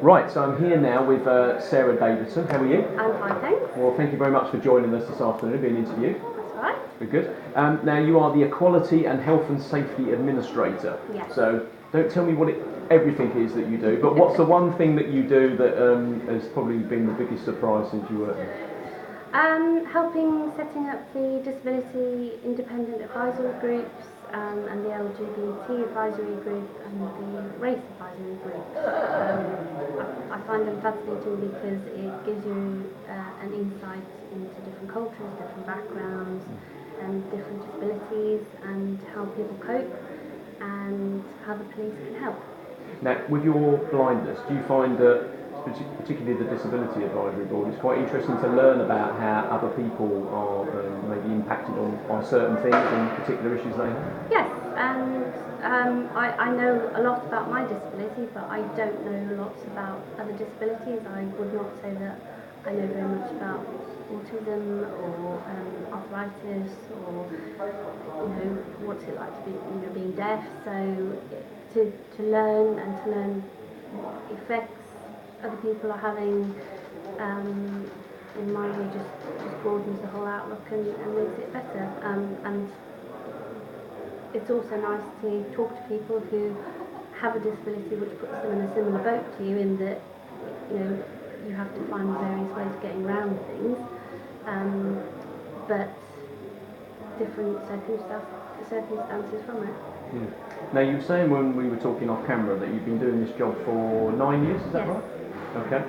Right, so I'm here now with Sarah Davison. How are you? I'm fine, thanks. Well, thank you very much for joining us this afternoon, being interviewed. That's all right. Very good. Now, you are the Equality and Health and Safety Administrator. Yes. So, don't tell me what everything is that you do, but what's the one thing that you do that has probably been the biggest surprise since you were there? Helping setting up the disability independent advisory groups and the LGBT advisory group and the race advisory group. I find them fascinating because it gives you an insight into different cultures, different backgrounds and different disabilities and how people cope and how the police can help. Now, with your blindness, do you find that particularly the Disability Advisory Board, it's quite interesting to learn about how other people are maybe impacted on certain things and particular issues they have? Yes, and I know a lot about my disability, but I don't know lots about other disabilities. I would not say that I know very much about autism or arthritis or what's it like to be being deaf. So to learn what effects other people are having, in my view, just broadens the whole outlook and makes it better. And it's also nice to talk to people who have a disability which puts them in a similar boat to you, in that you have to find various ways of getting around things, but different circumstances from it. Yeah. Now, you were saying when we were talking off camera that you've been doing this job for 9 years, is that Yes. right? Okay.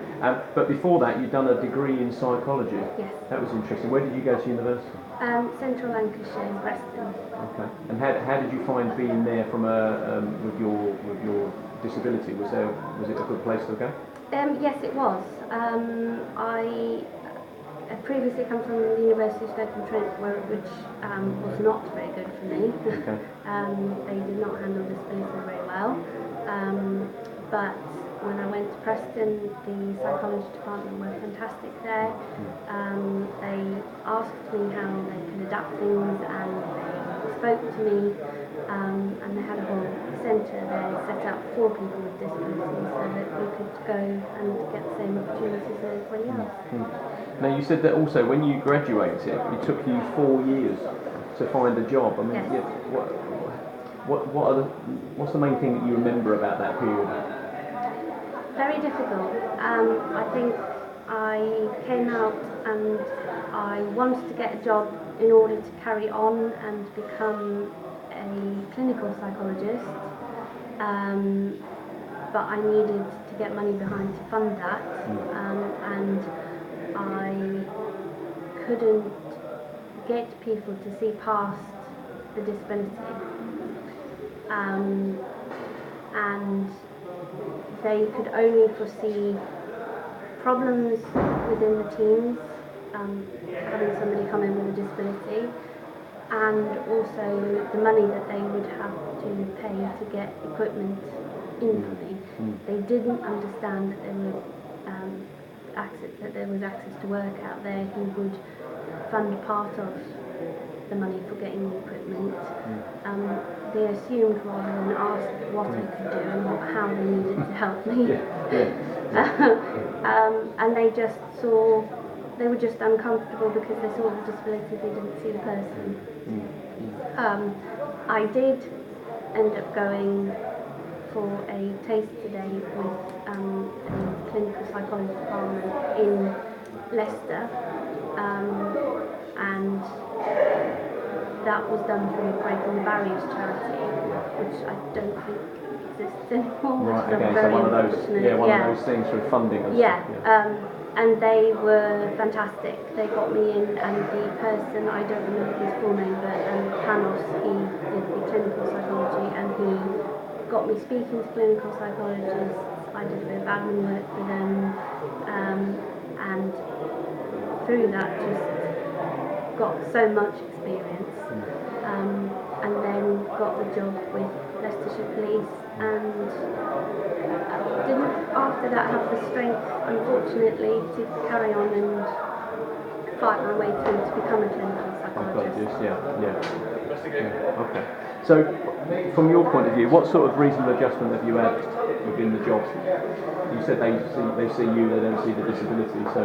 But before that, you'd done a degree in psychology. Yes. That was interesting. Where did you go to university? Central Lancashire in Preston. Okay. And how did you find being there from with your disability? Was it a good place to go? Yes, it was. I previously come from the University of Stoke-on-Trent, which was not very good for me. Okay. They did not handle disability very well. But when I went to Preston, the psychology department were fantastic there. They asked me how they could adapt things, and they spoke to me, and they had a whole centre there set up for people with disabilities so that we could go and get the same opportunities as everybody else. Now, you said that also when you graduated, it took you 4 years to find a job. I mean, Yes. what's the main thing that you remember about that period? Very difficult. I think I came out and I wanted to get a job in order to carry on and become a clinical psychologist, but I needed to get money behind to fund that, and I couldn't get people to see past the disability, and they could only foresee problems within the teams, having somebody come in with a disability, and also the money that they would have to pay to get equipment in for me. They didn't understand that there was access to work out there who would fund part of the money for getting the equipment. They assumed rather than asked what I could do and how they needed to help me. And they were just uncomfortable because they saw the disability, they didn't see the person. I did end up going for a taste today with a clinical psychology department in Leicester, and that was done through Breaking the Barriers charity, which I don't think exists anymore. Right, okay, so one of those things for funding and stuff. Yeah. And they were fantastic. They got me in, and the person, I don't remember his full name, but Panos, he did the clinical psychology, and he got me speaking to clinical psychologists. I did a bit of admin work for them, and through that just got so much experience, and then got the job with Leicestershire Police, and didn't after that have the strength, unfortunately, to carry on and fight my way through to become a clinical psychologist. Yeah. Okay. So, from your point of view, what sort of reasonable adjustment have you had within the jobs. You said they see you, they don't see the disability. So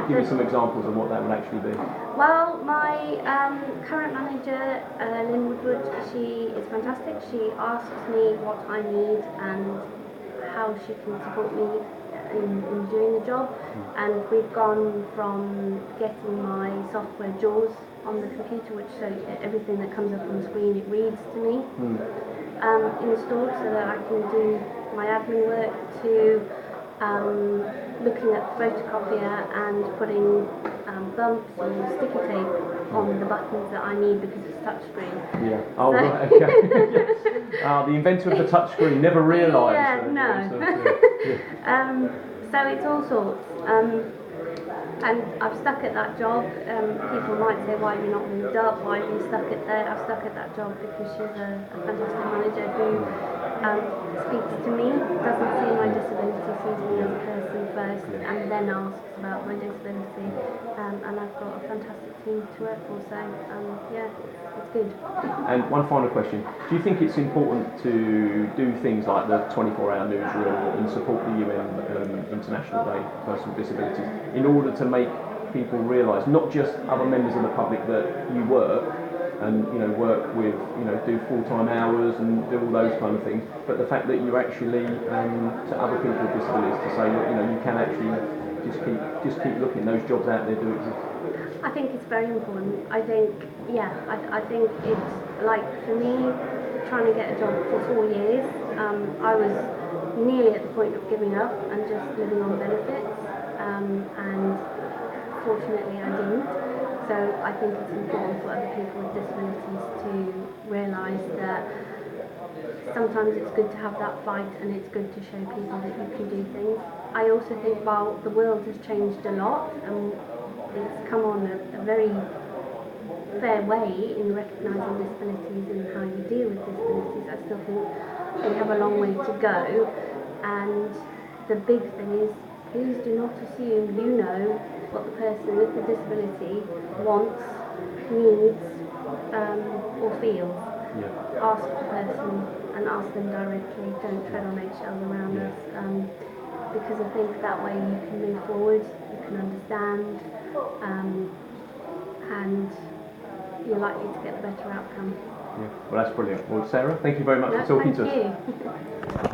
give me some examples of what that would actually be. Well, my current manager, Lynn Woodward, she is fantastic. She asks me what I need and how she can support me in doing the job. And we've gone from getting my software JAWS on the computer, which so everything that comes up on the screen, it reads to me, installed so that I can do my admin work, to looking at the photocopier and putting bumps or sticky tape on the buttons that I need because it's touchscreen. Yeah. Oh, so, right, okay. Yes. The inventor of the touchscreen never realised. Yeah, no. So it's all sorts. And I've stuck at that job. People might say, why have you not moved up? Why have you stuck at there? I've stuck at that job because she's a fantastic manager who speaks to me, doesn't see my disability, sees me as a person first, and then asks about my disability. And I've got a fantastic team to work for, so it's good. And one final question. Do you think it's important to do things like the 24-hour newsroom and support the UN International Day for Persons with Disabilities in order to make people realise, not just other members of the public, that you work and work with, do full-time hours and do all those kind of things, but the fact that you actually to other people with disabilities to say, look, you can actually just keep looking, those jobs out there do exist. I think it's very important. I think it's like, for me, trying to get a job for 4 years, I was nearly at the point of giving up and just living on benefits, and fortunately I didn't. So I think it's important for other people with disabilities to realise that sometimes it's good to have that fight, and it's good to show people that you can do things. I also think while the world has changed a lot and it's come on a very fair way in recognising disabilities and how you deal with disabilities, I still think we have a long way to go. And the big thing is, please do not assume you know what the person with the disability wants, needs, or feels. Ask the person and ask them directly. Don't tread on eggshells around us, because I think that way you can move forward, you can understand, and you're likely to get a better outcome. Well, that's brilliant. Well, Sarah, thank you very much for talking to us. Thank you.